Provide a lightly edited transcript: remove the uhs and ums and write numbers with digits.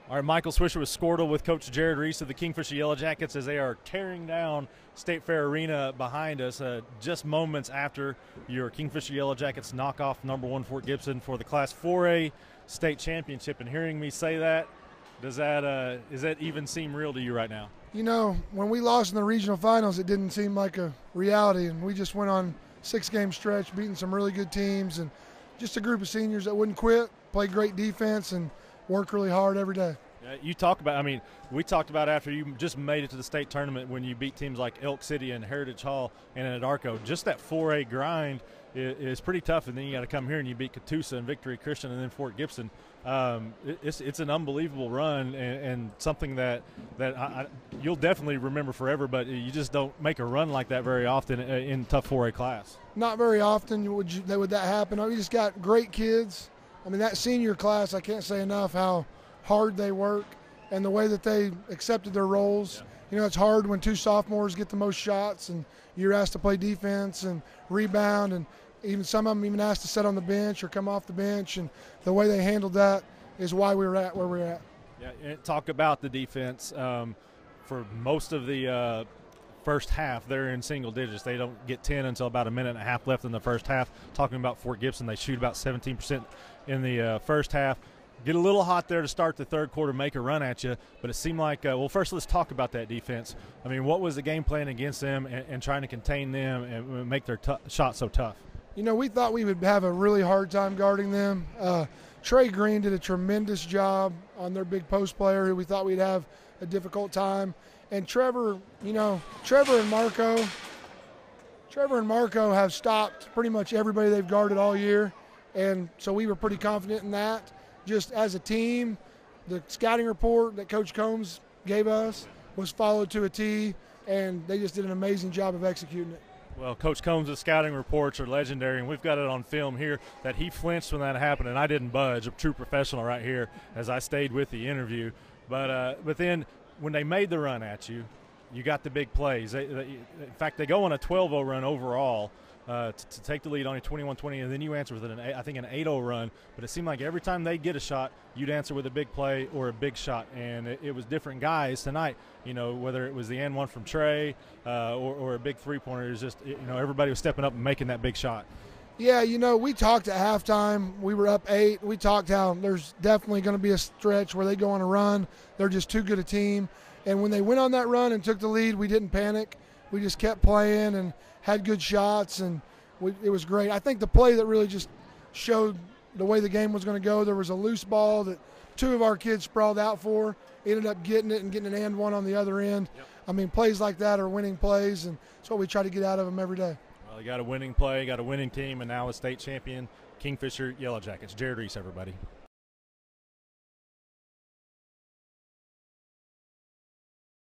All right, Michael Swisher with Skordle with Coach Jared Reese of the Kingfisher Yellow Jackets as they are tearing down State Fair Arena behind us just moments after your Kingfisher Yellow Jackets knock off #1 Fort Gibson for the Class 4A state championship. And hearing me say that, does that even seem real to you right now? You know, when we lost in the regional finals, it didn't seem like a reality, and we just went on a 6-game stretch, beating some really good teams, and just a group of seniors that wouldn't quit, play great defense, and work really hard every day. You talk about, we talked about after you just made it to the state tournament when you beat teams like Elk City and Heritage Hall and Anadarko. Just that 4A grind is pretty tough, and then you got to come here and you beat Catoosa and Victory Christian and then Fort Gibson. It's an unbelievable run and something that you'll definitely remember forever, but you just don't make a run like that very often in tough 4A class. Not very often would that happen. We just got great kids. That senior class, I can't say enough how hard they work and the way that they accepted their roles. Yeah. It's hard when 2 sophomores get the most shots and you're asked to play defense and rebound, and even some of them even asked to sit on the bench or come off the bench, and the way they handled that is why we were at where we're at. Yeah, and talk about the defense. For most of the first half, they're in single digits. They don't get 10 until about a minute and a half left in the first half. Talking about Fort Gibson, they shoot about 17% in the first half. Get a little hot there to start the third quarter, make a run at you, but it seemed like, well, first let's talk about that defense. What was the game plan against them and trying to contain them and make their shots so tough? We thought we would have a really hard time guarding them. Trey Green did a tremendous job on their big post player who we thought we'd have a difficult time. And Trevor and Marco have stopped pretty much everybody they've guarded all year, and so we were pretty confident in that. Just as a team, the scouting report that Coach Combs gave us was followed to a T, and they just did an amazing job of executing it. Well, Coach Combs' scouting reports are legendary, and we've got it on film here that he flinched when that happened, and I didn't budge. A true professional right here as I stayed with the interview. But then when they made the run at you, you got the big plays. In fact, they go on a 12-0 run overall to take the lead on a 21-20, and then you answer with an 8-0 run. But it seemed like every time they'd get a shot, you'd answer with a big play or a big shot. And it was different guys tonight, whether it was the N1 from Trey or a big three-pointer. It was just, everybody was stepping up and making that big shot. Yeah, we talked at halftime. We were up 8. We talked how there's definitely going to be a stretch where they go on a run. They're just too good a team. And when they went on that run and took the lead, we didn't panic. We just kept playing and had good shots, and it was great. I think the play that really just showed the way the game was going to go, there was a loose ball that 2 of our kids sprawled out for, ended up getting it and getting an and one on the other end. Yep. Plays like that are winning plays, and that's what we try to get out of them every day. Well, you got a winning play, got a winning team, and now a state champion, Kingfisher Yellow Jackets. Jared Reese, everybody.